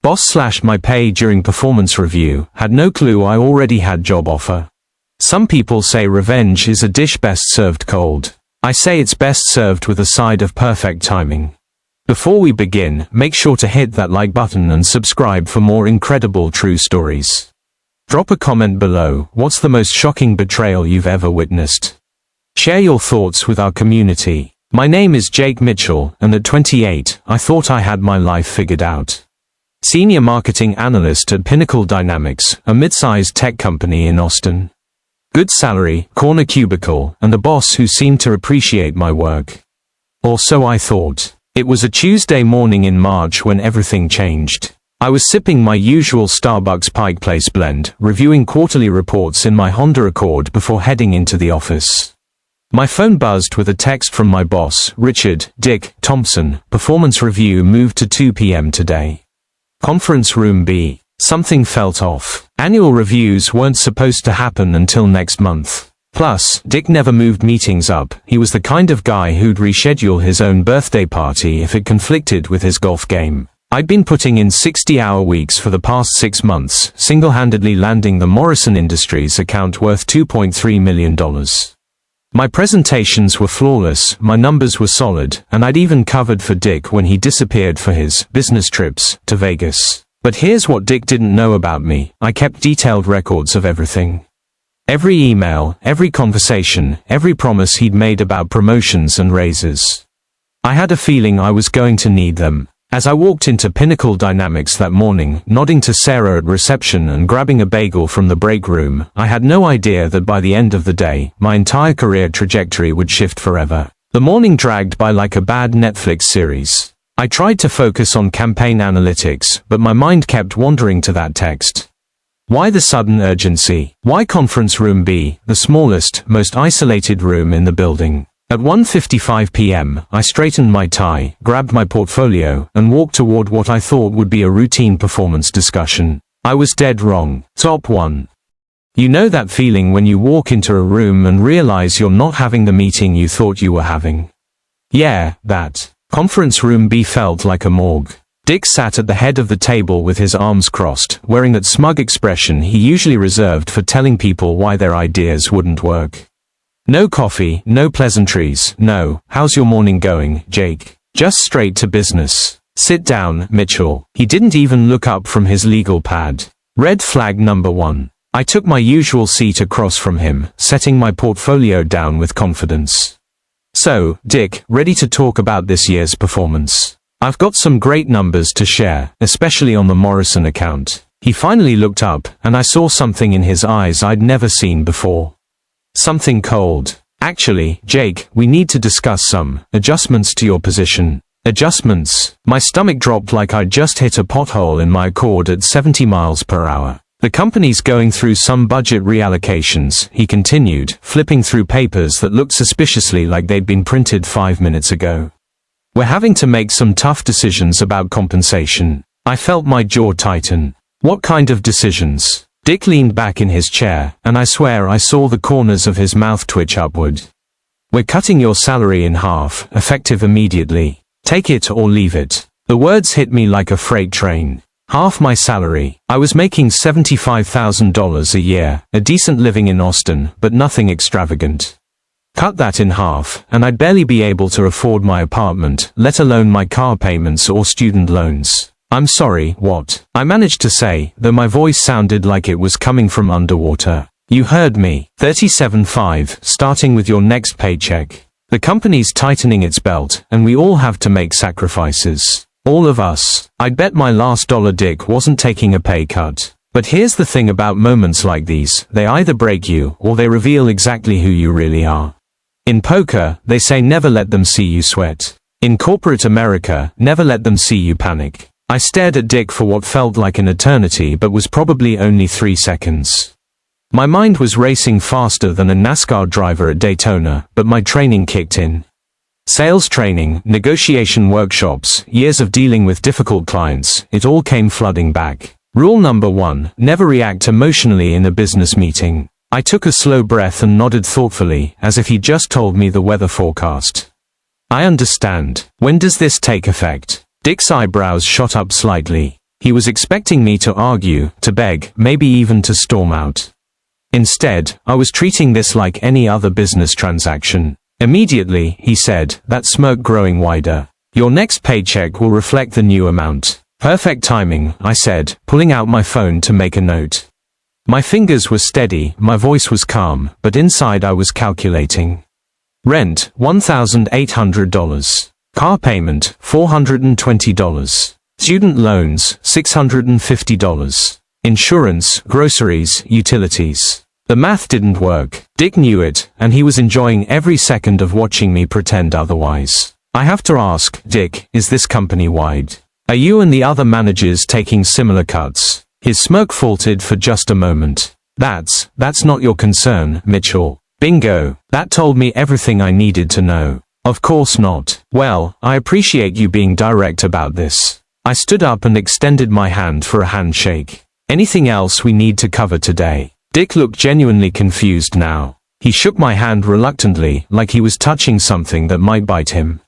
Boss slashed my pay during performance review, had no clue I already had job offer. Some people say revenge is a dish best served cold. I say it's best served with a side of perfect timing. Before we begin, make sure to hit that like button and subscribe for more incredible true stories. Drop a comment below. What's the most shocking betrayal you've ever witnessed? Share your thoughts with our community. My name is Jake Mitchell, and at 28, I thought I had my life figured out. Senior marketing analyst at Pinnacle Dynamics, a mid-sized tech company in Austin. Good salary, corner cubicle, and a boss who seemed to appreciate my work. Or so I thought. It was a Tuesday morning in March when everything changed. I was sipping my usual Starbucks Pike Place blend, reviewing quarterly reports in my Honda Accord before heading into the office. My phone buzzed with a text from my boss, Richard, Dick, Thompson. Performance review moved to 2 p.m. today. Conference room B. Something felt off. Annual reviews weren't supposed to happen until next month. Plus, Dick never moved meetings up. He was the kind of guy who'd reschedule his own birthday party if it conflicted with his golf game. I'd been putting in 60-hour weeks for the past 6 months, single-handedly landing the Morrison Industries account worth $2.3 million. My presentations were flawless, my numbers were solid, and I'd even covered for Dick when he disappeared for his business trips to Vegas. But here's what Dick didn't know about me. I kept detailed records of everything. Every email, every conversation, every promise he'd made about promotions and raises. I had a feeling I was going to need them. As I walked into Pinnacle Dynamics that morning, nodding to Sarah at reception and grabbing a bagel from the break room, I had no idea that by the end of the day, my entire career trajectory would shift forever. The morning dragged by like a bad Netflix series. I tried to focus on campaign analytics, but my mind kept wandering to that text. Why the sudden urgency? Why conference room B, the smallest, most isolated room in the building? At 1:55 p.m., I straightened my tie, grabbed my portfolio, and walked toward what I thought would be a routine performance discussion. I was dead wrong. Top 1. You know that feeling when you walk into a room and realize you're not having the meeting you thought you were having? Yeah, that. Conference room B felt like a morgue. Dick sat at the head of the table with his arms crossed, wearing that smug expression he usually reserved for telling people why their ideas wouldn't work. No coffee, no pleasantries, no, how's your morning going, Jake? Just straight to business. Sit down, Mitchell. He didn't even look up from his legal pad. Red flag number 1. I took my usual seat across from him, setting my portfolio down with confidence. So, Dick, ready to talk about this year's performance? I've got some great numbers to share, especially on the Morrison account. He finally looked up, and I saw something in his eyes I'd never seen before. Something cold. Actually, Jake, we need to discuss some adjustments to your position. Adjustments? My stomach dropped like I'd just hit a pothole in my Accord at 70 miles per hour. The company's going through some budget reallocations, he continued, flipping through papers that looked suspiciously like they'd been printed 5 minutes ago. We're having to make some tough decisions about compensation. I felt my jaw tighten. What kind of decisions? Dick leaned back in his chair, and I swear I saw the corners of his mouth twitch upward. We're cutting your salary in half, effective immediately. Take it or leave it. The words hit me like a freight train. Half my salary. I was making $75,000 a year, a decent living in Austin, but nothing extravagant. Cut that in half, and I'd barely be able to afford my apartment, let alone my car payments or student loans. I'm sorry, what? I managed to say, though my voice sounded like it was coming from underwater. You heard me. 37.5, starting with your next paycheck. The company's tightening its belt, and we all have to make sacrifices. All of us. I'd bet my last dollar Dick wasn't taking a pay cut. But here's the thing about moments like these, they either break you, or they reveal exactly who you really are. In poker, they say never let them see you sweat. In corporate America, never let them see you panic. I stared at Dick for what felt like an eternity but was probably only 3 seconds. My mind was racing faster than a NASCAR driver at Daytona, but my training kicked in. Sales training, negotiation workshops, years of dealing with difficult clients, it all came flooding back. Rule number 1, never react emotionally in a business meeting. I took a slow breath and nodded thoughtfully, as if he'd just told me the weather forecast. I understand. When does this take effect? Dick's eyebrows shot up slightly. He was expecting me to argue, to beg, maybe even to storm out. Instead, I was treating this like any other business transaction. Immediately, he said, that smirk growing wider. Your next paycheck will reflect the new amount. Perfect timing, I said, pulling out my phone to make a note. My fingers were steady, my voice was calm, but inside I was calculating. Rent, $1,800. Car payment, $420. Student loans, $650. Insurance, groceries, utilities. The math didn't work. Dick knew it, and he was enjoying every second of watching me pretend otherwise. I have to ask, Dick, is this company-wide? Are you and the other managers taking similar cuts? His smirk faltered for just a moment. That's not your concern, Mitchell. Bingo. That told me everything I needed to know. Of course not. Well, I appreciate you being direct about this. I stood up and extended my hand for a handshake. Anything else we need to cover today? Dick looked genuinely confused now. He shook my hand reluctantly, like he was touching something that might bite him.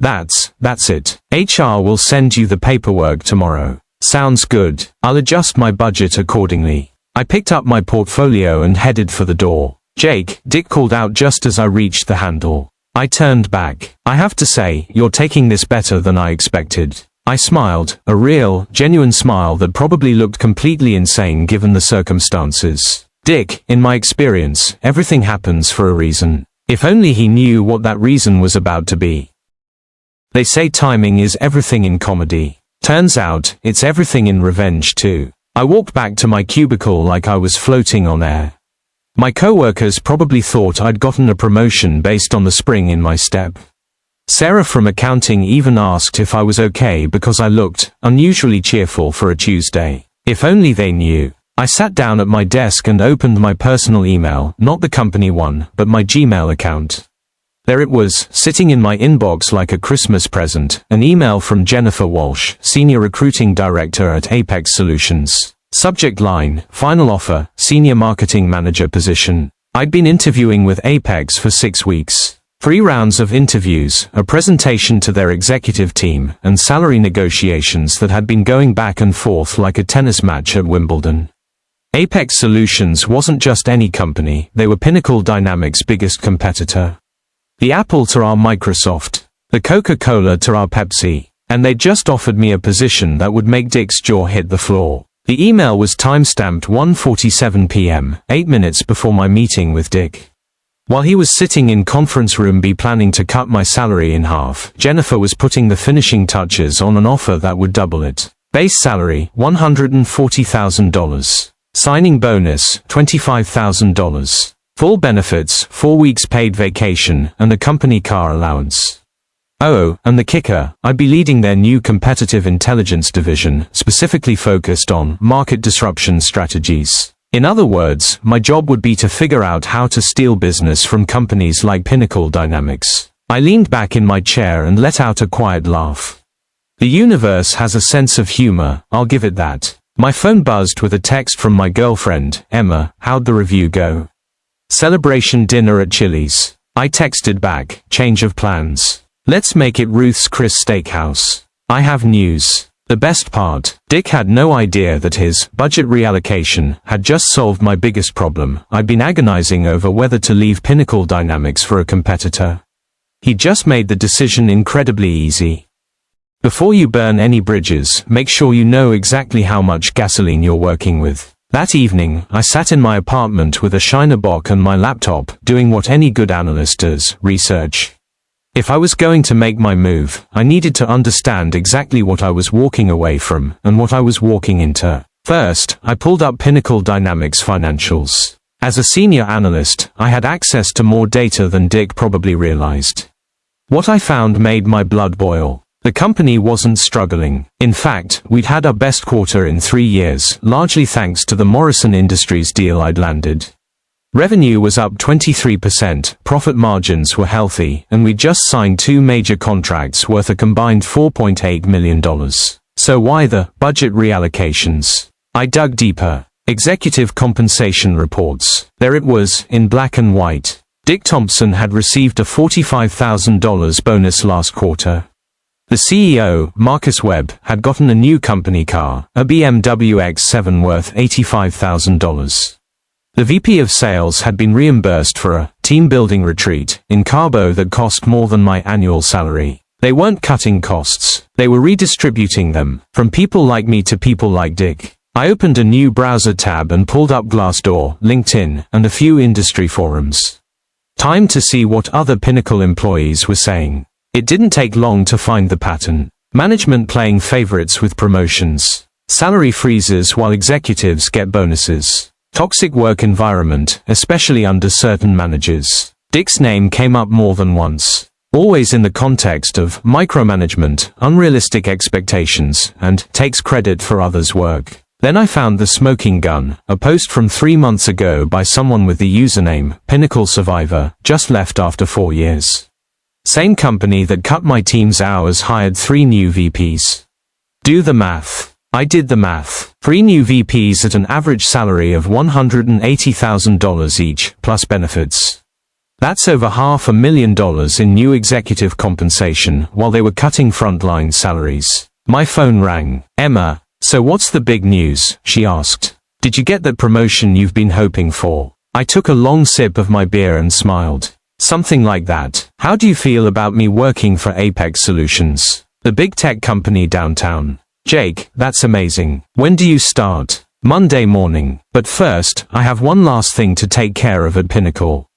That's it. HR will send you the paperwork tomorrow. Sounds good. I'll adjust my budget accordingly. I picked up my portfolio and headed for the door. Jake, Dick called out just as I reached the handle. I turned back. I have to say, you're taking this better than I expected. I smiled, a real, genuine smile that probably looked completely insane given the circumstances. Dick, in my experience, everything happens for a reason. If only he knew what that reason was about to be. They say timing is everything in comedy. Turns out, it's everything in revenge too. I walked back to my cubicle like I was floating on air. My coworkers probably thought I'd gotten a promotion based on the spring in my step. Sarah from accounting even asked if I was okay because I looked unusually cheerful for a Tuesday. If only they knew. I sat down at my desk and opened my personal email, not the company one, but my Gmail account. There it was, sitting in my inbox like a Christmas present, an email from Jennifer Walsh, Senior Recruiting Director at Apex Solutions. Subject line, final offer, Senior Marketing Manager position. I'd been interviewing with Apex for 6 weeks. 3 rounds of interviews, a presentation to their executive team, and salary negotiations that had been going back and forth like a tennis match at Wimbledon. Apex Solutions wasn't just any company, they were Pinnacle Dynamics' biggest competitor. The Apple to our Microsoft, the Coca-Cola to our Pepsi, and they just offered me a position that would make Dick's jaw hit the floor. The email was timestamped 1:47 p.m., 8 minutes before my meeting with Dick. While he was sitting in conference room B planning to cut my salary in half, Jennifer was putting the finishing touches on an offer that would double it. Base salary, $140,000. Signing bonus, $25,000. Full benefits, 4 weeks paid vacation, and a company car allowance. Oh, and the kicker, I'd be leading their new competitive intelligence division, specifically focused on market disruption strategies. In other words, my job would be to figure out how to steal business from companies like Pinnacle Dynamics. I leaned back in my chair and let out a quiet laugh. The universe has a sense of humor, I'll give it that. My phone buzzed with a text from my girlfriend, Emma. How'd the review go? Celebration dinner at Chili's. I texted back, change of plans. Let's make it Ruth's Chris Steakhouse. I have news. The best part, Dick had no idea that his budget reallocation had just solved my biggest problem. I'd been agonizing over whether to leave Pinnacle Dynamics for a competitor. He just made the decision incredibly easy. Before you burn any bridges, make sure you know exactly how much gasoline you're working with. That evening, I sat in my apartment with a Shiner Bock and my laptop, doing what any good analyst does, research. If I was going to make my move, I needed to understand exactly what I was walking away from, and what I was walking into. First, I pulled up Pinnacle Dynamics financials. As a senior analyst, I had access to more data than Dick probably realized. What I found made my blood boil. The company wasn't struggling. In fact, we'd had our best quarter in 3 years, largely thanks to the Morrison Industries deal I'd landed. Revenue was up 23%, profit margins were healthy, and we'd just signed 2 major contracts worth a combined $4.8 million. So why the budget reallocations? I dug deeper. Executive compensation reports. There it was, in black and white. Dick Thompson had received a $45,000 bonus last quarter. The CEO, Marcus Webb, had gotten a new company car, a BMW X7 worth $85,000. The VP of sales had been reimbursed for a team-building retreat in Cabo that cost more than my annual salary. They weren't cutting costs, they were redistributing them, from people like me to people like Dick. I opened a new browser tab and pulled up Glassdoor, LinkedIn, and a few industry forums. Time to see what other Pinnacle employees were saying. It didn't take long to find the pattern. Management playing favorites with promotions. Salary freezes while executives get bonuses. Toxic work environment, especially under certain managers. Dick's name came up more than once. Always in the context of micromanagement, unrealistic expectations, and takes credit for others' work. Then I found The Smoking Gun, a post from 3 months ago by someone with the username, Pinnacle Survivor, just left after 4 years. Same company that cut my team's hours hired 3 new VPs. Do the math. I did the math. 3 new VPs at an average salary of $180,000 each, plus benefits. That's over $500,000 in new executive compensation while they were cutting frontline salaries. My phone rang. Emma, so what's the big news? She asked. Did you get that promotion you've been hoping for? I took a long sip of my beer and smiled. Something like that. How do you feel about me working for Apex Solutions, the big tech company downtown? Jake, that's amazing. When do you start? Monday morning. But first, I have one last thing to take care of at Pinnacle.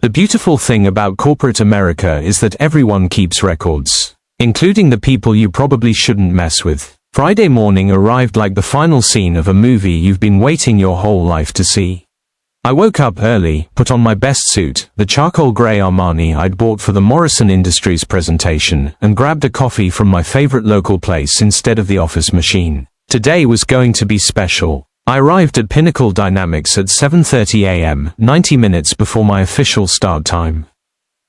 The beautiful thing about corporate America is that everyone keeps records, including the people you probably shouldn't mess with. Friday morning arrived like the final scene of a movie you've been waiting your whole life to see. I woke up early, put on my best suit, the charcoal grey Armani I'd bought for the Morrison Industries presentation, and grabbed a coffee from my favorite local place instead of the office machine. Today was going to be special. I arrived at Pinnacle Dynamics at 7:30 a.m., 90 minutes before my official start time.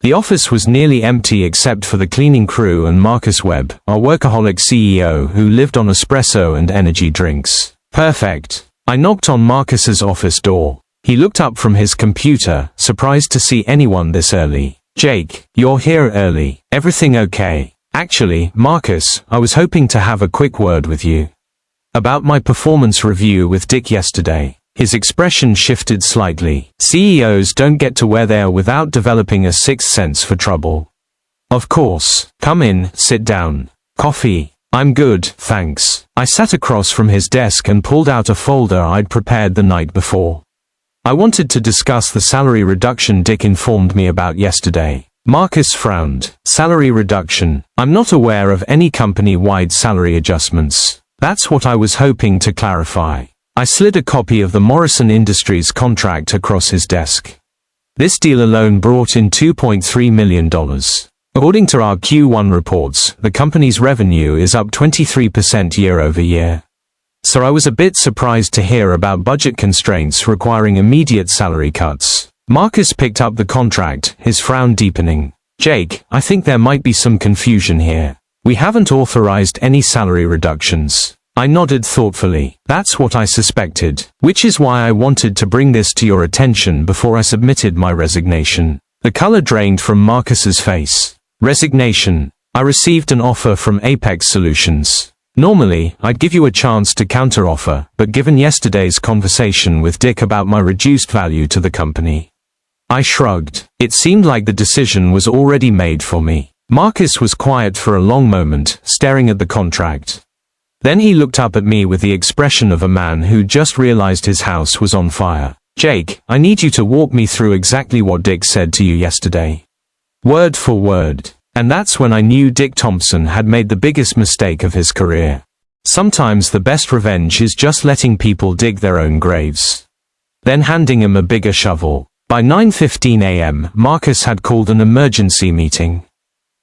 The office was nearly empty except for the cleaning crew and Marcus Webb, our workaholic CEO who lived on espresso and energy drinks. Perfect. I knocked on Marcus's office door. He looked up from his computer, surprised to see anyone this early. Jake, you're here early. Everything okay? Actually, Marcus, I was hoping to have a quick word with you. About my performance review with Dick yesterday. His expression shifted slightly. CEOs don't get to where they are without developing a sixth sense for trouble. Of course. Come in, sit down. Coffee? I'm good, thanks. I sat across from his desk and pulled out a folder I'd prepared the night before. I wanted to discuss the salary reduction Dick informed me about yesterday. Marcus frowned. Salary reduction? I'm not aware of any company-wide salary adjustments. That's what I was hoping to clarify. I slid a copy of the Morrison Industries contract across his desk. This deal alone brought in $2.3 million. According to our Q1 reports, the company's revenue is up 23% year-over-year. So I was a bit surprised to hear about budget constraints requiring immediate salary cuts. Marcus picked up the contract, his frown deepening. Jake, I think there might be some confusion here. We haven't authorized any salary reductions. I nodded thoughtfully. That's what I suspected, which is why I wanted to bring this to your attention before I submitted my resignation. The color drained from Marcus's face. Resignation. I received an offer from Apex Solutions. Normally, I'd give you a chance to counteroffer, but given yesterday's conversation with Dick about my reduced value to the company, I shrugged. It seemed like the decision was already made for me. Marcus was quiet for a long moment, staring at the contract. Then he looked up at me with the expression of a man who just realized his house was on fire. Jake, I need you to walk me through exactly what Dick said to you yesterday. Word for word. And that's when I knew Dick Thompson had made the biggest mistake of his career. Sometimes the best revenge is just letting people dig their own graves. Then handing him a bigger shovel. By 9:15 a.m., Marcus had called an emergency meeting.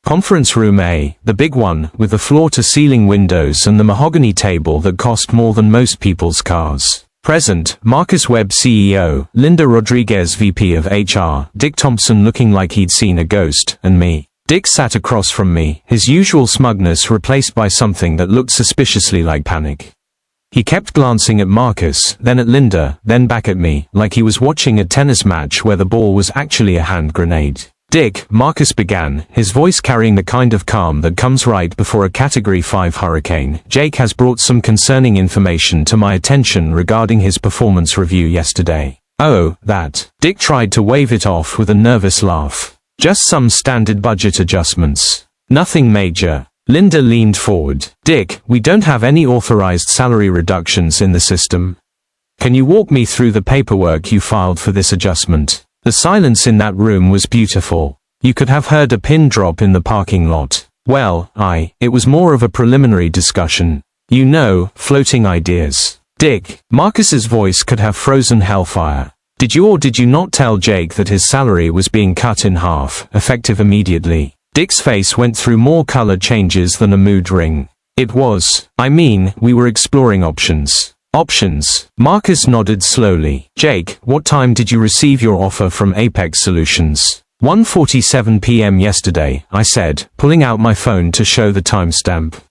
Conference room A, the big one, with the floor-to-ceiling windows and the mahogany table that cost more than most people's cars. Present, Marcus Webb CEO, Linda Rodriguez VP of HR, Dick Thompson looking like he'd seen a ghost, and me. Dick sat across from me, his usual smugness replaced by something that looked suspiciously like panic. He kept glancing at Marcus, then at Linda, then back at me, like he was watching a tennis match where the ball was actually a hand grenade. Dick, Marcus began, his voice carrying the kind of calm that comes right before a Category 5 hurricane. Jake has brought some concerning information to my attention regarding his performance review yesterday. Oh, that. Dick tried to wave it off with a nervous laugh. Just some standard budget adjustments. Nothing major. Linda leaned forward. Dick, we don't have any authorized salary reductions in the system. Can you walk me through the paperwork you filed for this adjustment? The silence in that room was beautiful. You could have heard a pin drop in the parking lot. Well, it was more of a preliminary discussion. You know, floating ideas. Dick, Marcus's voice could have frozen hellfire. Did you or did you not tell Jake that his salary was being cut in half, effective immediately? Dick's face went through more color changes than a mood ring. It was. We were exploring options. Options. Marcus nodded slowly. Jake, what time did you receive your offer from Apex Solutions? 1:47 p.m. yesterday, I said, pulling out my phone to show the timestamp.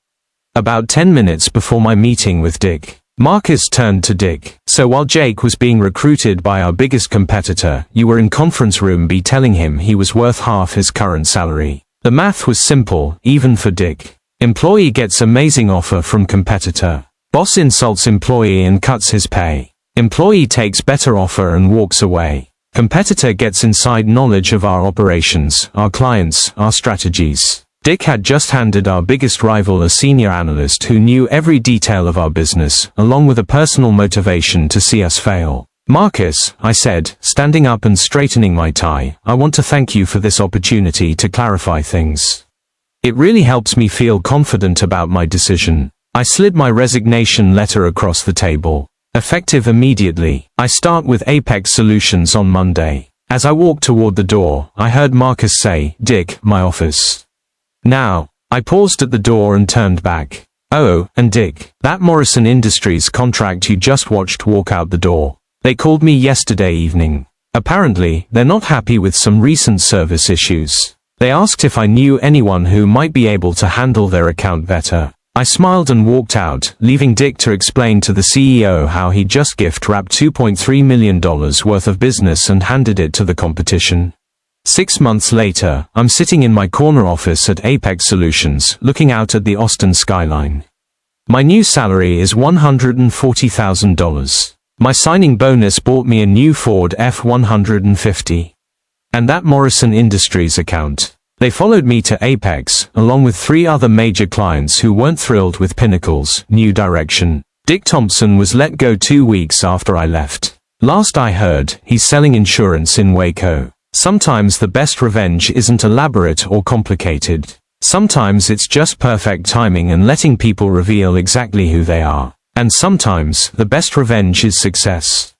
About 10 minutes before my meeting with Dick. Marcus turned to Dick. So while Jake was being recruited by our biggest competitor, you were in conference room B telling him he was worth half his current salary. The math was simple, even for Dick. Employee gets amazing offer from competitor. Boss insults employee and cuts his pay. Employee takes better offer and walks away. Competitor gets inside knowledge of our operations, our clients, our strategies. Dick had just handed our biggest rival a senior analyst who knew every detail of our business, along with a personal motivation to see us fail. Marcus, I said, standing up and straightening my tie, I want to thank you for this opportunity to clarify things. It really helps me feel confident about my decision. I slid my resignation letter across the table. Effective immediately. I start with Apex Solutions on Monday. As I walked toward the door, I heard Marcus say, Dick, my office. Now. I paused at the door and turned back. Oh, and Dick, that Morrison Industries contract you just watched walk out the door. They called me yesterday evening. Apparently, they're not happy with some recent service issues. They asked if I knew anyone who might be able to handle their account better. I smiled and walked out, leaving Dick to explain to the CEO how he just gift-wrapped $2.3 million worth of business and handed it to the competition. 6 months later, I'm sitting in my corner office at Apex Solutions, looking out at the Austin skyline. My new salary is $140,000. My signing bonus bought me a new Ford F-150. And that Morrison Industries account. They followed me to Apex, along with 3 other major clients who weren't thrilled with Pinnacle's new direction. Dick Thompson was let go 2 weeks after I left. Last I heard, he's selling insurance in Waco. Sometimes the best revenge isn't elaborate or complicated. Sometimes it's just perfect timing and letting people reveal exactly who they are. And sometimes, the best revenge is success.